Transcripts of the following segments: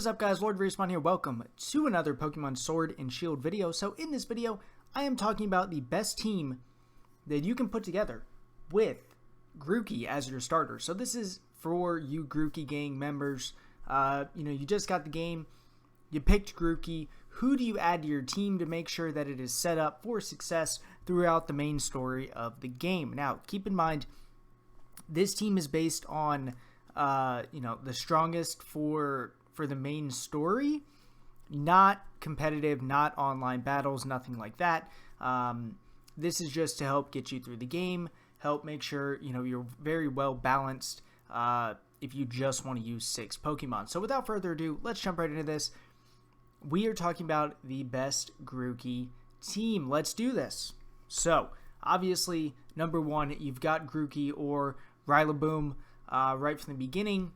is up, guys? Lord Respawn here. Welcome to another Pokemon Sword and Shield video. So in this video, I am talking about the best team that you can put together with Grookey as your starter. So this is for you Grookey gang members. You just got the game, you picked Grookey. Who do you add to your team to make sure that it is set up for success throughout the main story of the game? Now, keep in mind, this team is based on the strongest for the main story, not competitive, not online battles, nothing like that. This is just to help get you through the game, help make sure you're very well balanced if you just want to use 6 Pokemon. So without further ado, let's jump right into this. We are talking about the best Grookey team. Let's do this. So obviously, number 1, you've got Grookey or Rillaboom right from the beginning.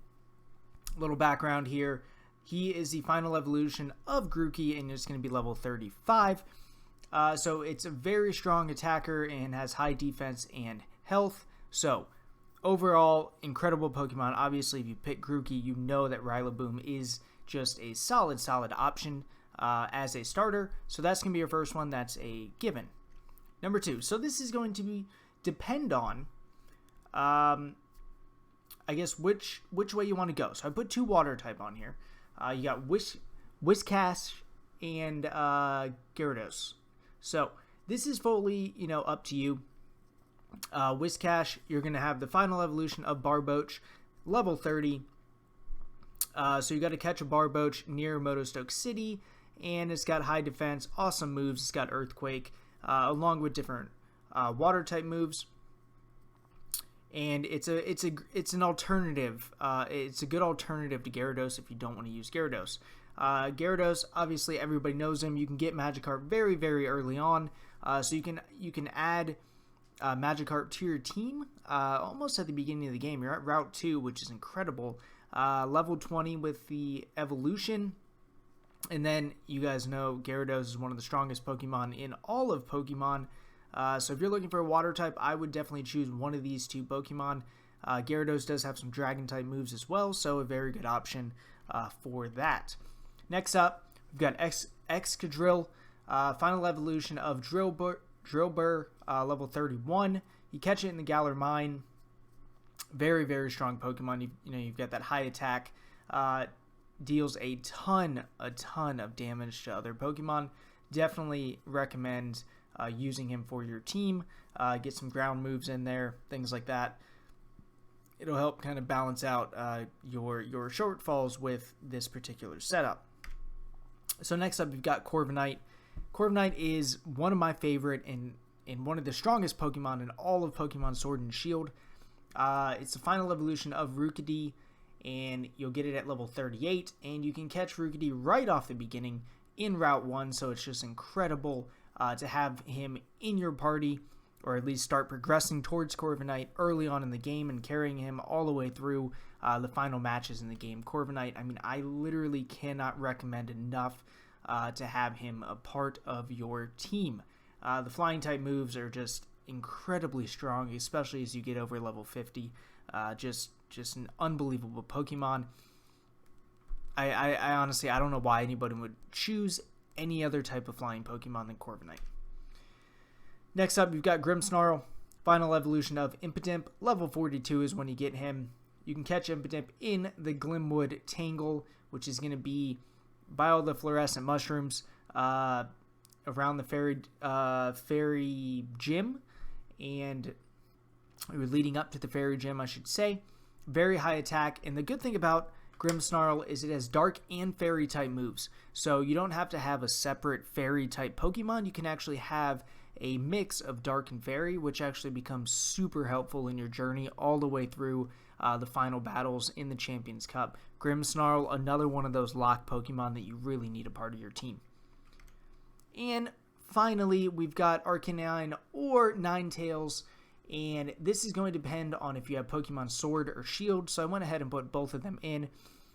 Little background here. He is the final evolution of Grookey, and it's going to be level 35. So it's a very strong attacker and has high defense and health. So overall, incredible Pokemon. Obviously, if you pick Grookey, you know that Rillaboom is just a solid option as a starter. So that's going to be your first one. That's a given. Number 2. So this is going to depend on, I guess, which way you want to go. So I put 2 water type on here. You got Whiscash and Gyarados. So this is fully, up to you. Whiscash, you're going to have the final evolution of Barboach, level 30. So you got to catch a Barboach near Motostoke City, and it's got high defense, awesome moves. It's got Earthquake, along with different water type moves. And it's an alternative. It's a good alternative to Gyarados if you don't want to use Gyarados. Gyarados, obviously everybody knows him. You can get Magikarp very early on, so you can add Magikarp to your team almost at the beginning of the game. You're at Route 2, which is incredible. Level 20 with the evolution, and then you guys know Gyarados is one of the strongest Pokemon in all of Pokemon. So if you're looking for a water type, I would definitely choose one of these 2 Pokemon. Gyarados does have some dragon type moves as well, so a very good option for that. Next up, we've got Excadrill, final evolution of Drillbur, level 31. You catch it in the Galar Mine. Very strong Pokemon. You've got that high attack, deals a ton of damage to other Pokemon. Definitely recommend using him for your team. Get some ground moves in there, things like that. It'll help kind of balance out your shortfalls with this particular setup. So next up, you've got Korbinite. Korbinite is one of my favorite and one of the strongest Pokemon in all of Pokemon Sword and Shield. It's the final evolution of Grookey, and you'll get it at level 38, and you can catch Grookey right off the beginning in Route 1, so it's just incredible to have him in your party, or at least start progressing towards Korbinite early on in the game and carrying him all the way through the final matches in the game. Korbinite, I mean, I literally cannot recommend enough to have him a part of your team. The flying type moves are just incredibly strong, especially as you get over level 50. Just an unbelievable Pokemon. I honestly, I don't know why anybody would choose any other type of flying Pokemon than Korbinite. Next up, you've got Grimmsnarl, final evolution of Impidimp. Level 42 is when you get him. You can catch Impidimp in the Glimwood Tangle, which is going to be by all the fluorescent mushrooms around the fairy gym, and leading up to the fairy gym, I should say. Very high attack, and the good thing about Grimmsnarl is it has dark and fairy type moves, so you don't have to have a separate fairy type Pokemon. You can actually have a mix of dark and fairy, which actually becomes super helpful in your journey all the way through the final battles in the Champions Cup. Grimmsnarl, another one of those lock Pokemon that you really need a part of your team. And finally, we've got our Canine or Ninetales, and this is going to depend on if you have Pokemon Sword or Shield, so I went ahead and put both of them in.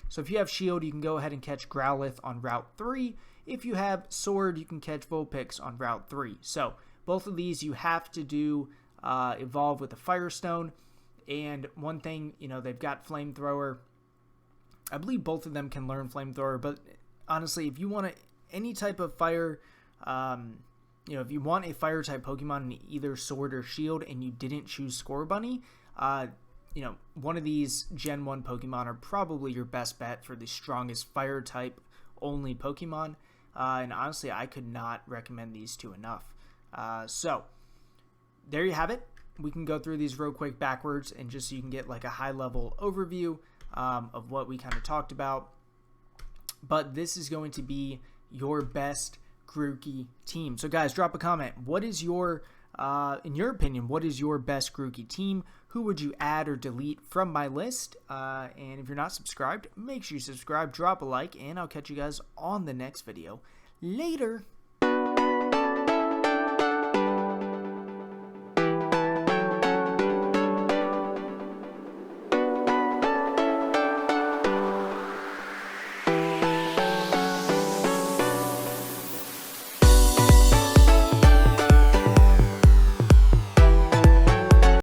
So if you have Shield, you can go ahead and catch Growlithe on Route 3. If you have Sword, you can catch Vulpix on Route 3. So both of these you have to do evolve with a Firestone, and one thing, they've got Flamethrower, I believe both of them can learn Flamethrower, but honestly, if you want any type of fire, if you want a fire type Pokemon in either Sword or Shield and you didn't choose Scorbunny, one of these Gen 1 Pokemon are probably your best bet for the strongest fire type only Pokemon. And honestly, I could not recommend these two enough. So there you have it. We can go through these real quick backwards and just so you can get like a high level overview of what we kind of talked about. But this is going to be your best Grookey team. So guys, drop a comment. What is your, in your opinion, what is your best Grookey team? Who would you add or delete from my list? And if you're not subscribed, make sure you subscribe, drop a like, and I'll catch you guys on the next video. Later.